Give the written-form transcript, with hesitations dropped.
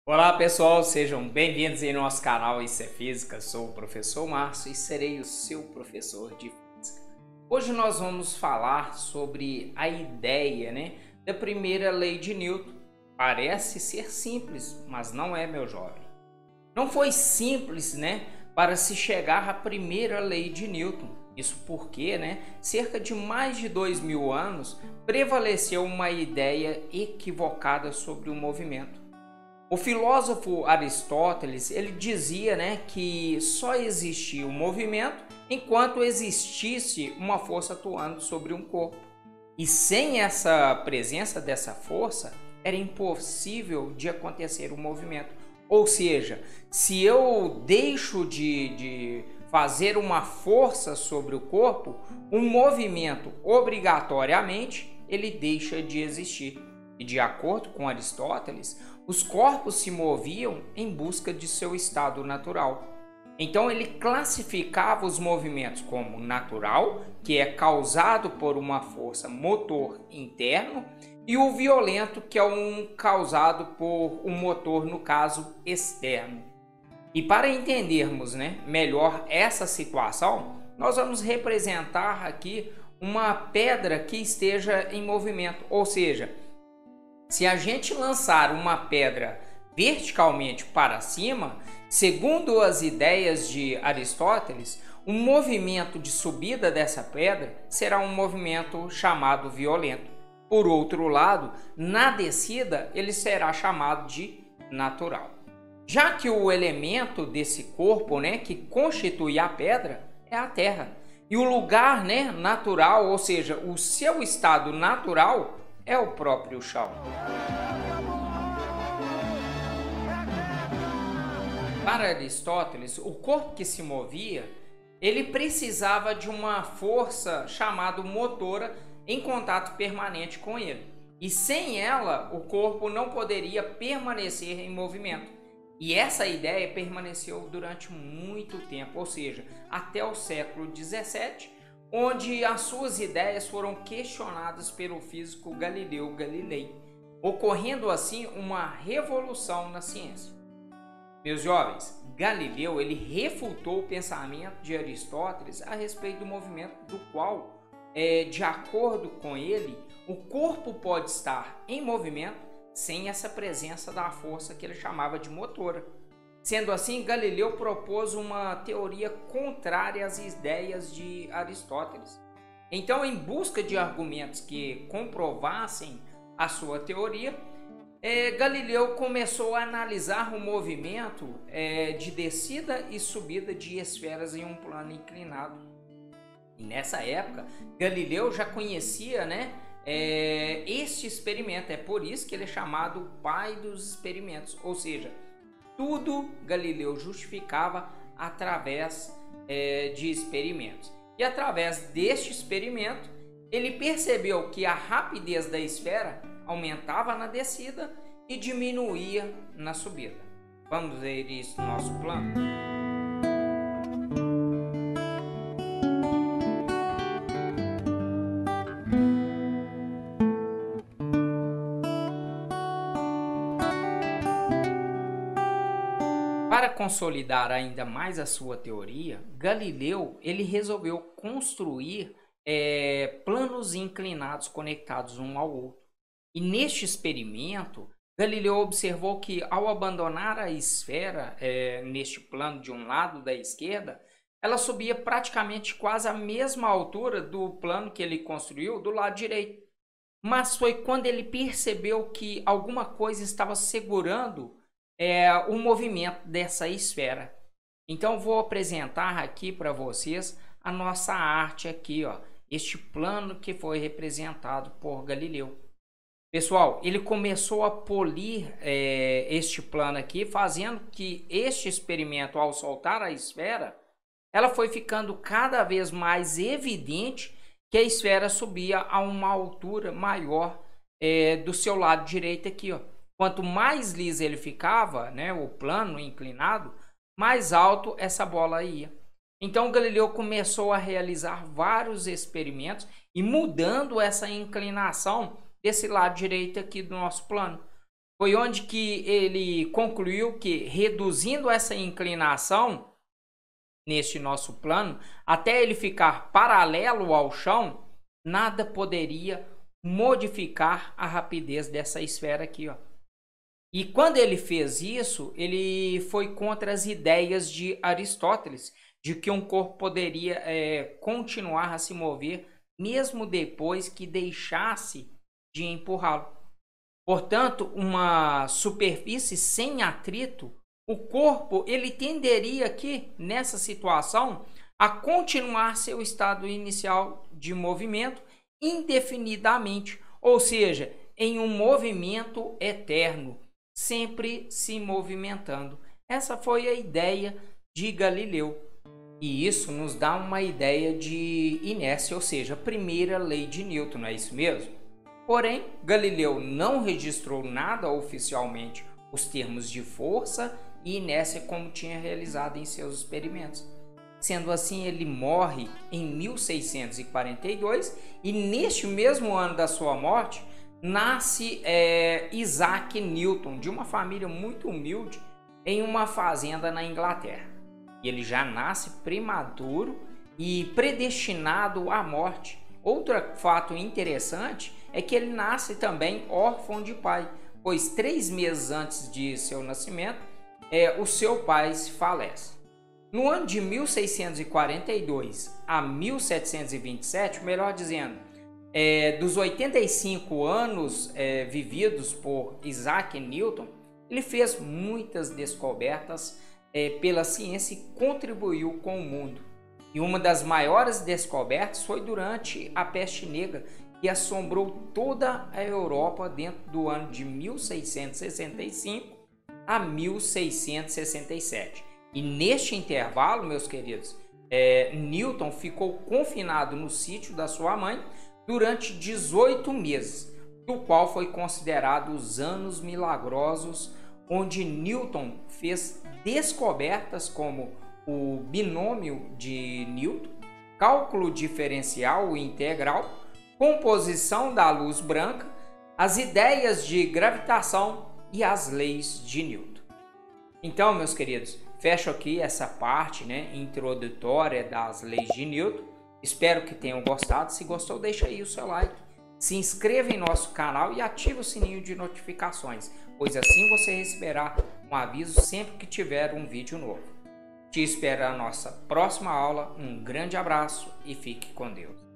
Olá pessoal, sejam bem-vindos em nosso canal Isso é Física. Sou o professor Márcio e serei o seu professor de física. Hoje nós vamos falar sobre a ideia, da primeira lei de Newton. Parece ser simples, mas não é, meu jovem. Não foi simples, para se chegar à primeira lei de Newton. Isso porque, cerca de mais de 2000 anos, prevaleceu uma ideia equivocada sobre o movimento. O filósofo Aristóteles, ele dizia, que só existia o movimento enquanto existisse uma força atuando sobre um corpo. E sem essa presença dessa força, era impossível de acontecer o movimento. Ou seja, se eu deixo de fazer uma força sobre o corpo, o movimento obrigatoriamente ele deixa de existir. E de acordo com Aristóteles, os corpos se moviam em busca de seu estado natural. Então ele classificava os movimentos como natural, que é causado por uma força motor interno, e o violento, que é causado por um motor, no caso, externo. E para entendermos, melhor essa situação, nós vamos representar aqui uma pedra que esteja em movimento, ou seja, se a gente lançar uma pedra verticalmente para cima, segundo as ideias de Aristóteles, o movimento de subida dessa pedra será um movimento chamado violento. Por outro lado, na descida, ele será chamado de natural. Já que o elemento desse corpo, que constitui a pedra, é a terra. E o lugar, natural, ou seja, o seu estado natural, é o próprio chão. Para Aristóteles, o corpo que se movia, ele precisava de uma força chamada motora em contato permanente com ele. E sem ela, o corpo não poderia permanecer em movimento. E essa ideia permaneceu durante muito tempo, ou seja, até o século XVII, onde as suas ideias foram questionadas pelo físico Galileu Galilei, ocorrendo assim uma revolução na ciência. Meus jovens, Galileu ele refutou o pensamento de Aristóteles a respeito do movimento, do qual, de acordo com ele, o corpo pode estar em movimento sem essa presença da força que ele chamava de motora. Sendo assim, Galileu propôs uma teoria contrária às ideias de Aristóteles. Então, em busca de argumentos que comprovassem a sua teoria, Galileu começou a analisar o movimento de descida e subida de esferas em um plano inclinado. E nessa época, Galileu já conhecia, este experimento. É por isso que ele é chamado o pai dos experimentos, ou seja, tudo Galileu justificava através de experimentos. E através deste experimento, ele percebeu que a rapidez da esfera aumentava na descida e diminuía na subida. Vamos ver isso no nosso plano? Para consolidar ainda mais a sua teoria, Galileu ele resolveu construir planos inclinados conectados um ao outro. E neste experimento, Galileu observou que ao abandonar a esfera neste plano de um lado da esquerda, ela subia praticamente quase a mesma altura do plano que ele construiu do lado direito. Mas foi quando ele percebeu que alguma coisa estava segurando o movimento dessa esfera. Então vou apresentar aqui para vocês a nossa arte aqui, ó, este plano que foi representado por Galileu. Pessoal, ele começou a polir este plano aqui, fazendo que este experimento, ao soltar a esfera, ela foi ficando cada vez mais evidente que a esfera subia a uma altura maior do seu lado direito aqui, ó. Quanto mais liso ele ficava, o plano inclinado, mais alto essa bola ia. Então Galileu começou a realizar vários experimentos e mudando essa inclinação desse lado direito aqui do nosso plano. foi onde que ele concluiu que reduzindo essa inclinação neste nosso plano, até ele ficar paralelo ao chão, nada poderia modificar a rapidez dessa esfera aqui, ó. E quando ele fez isso, ele foi contra as ideias de Aristóteles, de que um corpo poderia continuar a se mover mesmo depois que deixasse de empurrá-lo. Portanto, uma superfície sem atrito, o corpo ele tenderia aqui, nessa situação, a continuar seu estado inicial de movimento indefinidamente, ou seja, em um movimento eterno, sempre se movimentando. Essa foi a ideia de Galileu. E isso nos dá uma ideia de inércia, ou seja, a primeira lei de Newton, não é isso mesmo? Porém, Galileu não registrou nada oficialmente os termos de força e inércia como tinha realizado em seus experimentos. Sendo assim, ele morre em 1642 e neste mesmo ano da sua morte nasce Isaac Newton, de uma família muito humilde, em uma fazenda na Inglaterra. E ele já nasce prematuro e predestinado à morte. Outro fato interessante é que ele nasce também órfão de pai, pois 3 meses antes de seu nascimento, o seu pai falece. No ano de 1642 a 1727, melhor dizendo, dos 85 anos vividos por Isaac Newton, ele fez muitas descobertas pela ciência e contribuiu com o mundo. E uma das maiores descobertas foi durante a peste negra, que assombrou toda a Europa dentro do ano de 1665 a 1667. E neste intervalo, meus queridos, Newton ficou confinado no sítio da sua mãe durante 18 meses, do qual foi considerado os anos milagrosos, onde Newton fez descobertas como o binômio de Newton, cálculo diferencial e integral, composição da luz branca, as ideias de gravitação e as leis de Newton. Então, meus queridos, fecho aqui essa parte, introdutória das leis de Newton. Espero que tenham gostado. Se gostou, deixa aí o seu like. Se inscreva em nosso canal e ative o sininho de notificações, pois assim você receberá um aviso sempre que tiver um vídeo novo. Te espero na nossa próxima aula. Um grande abraço e fique com Deus.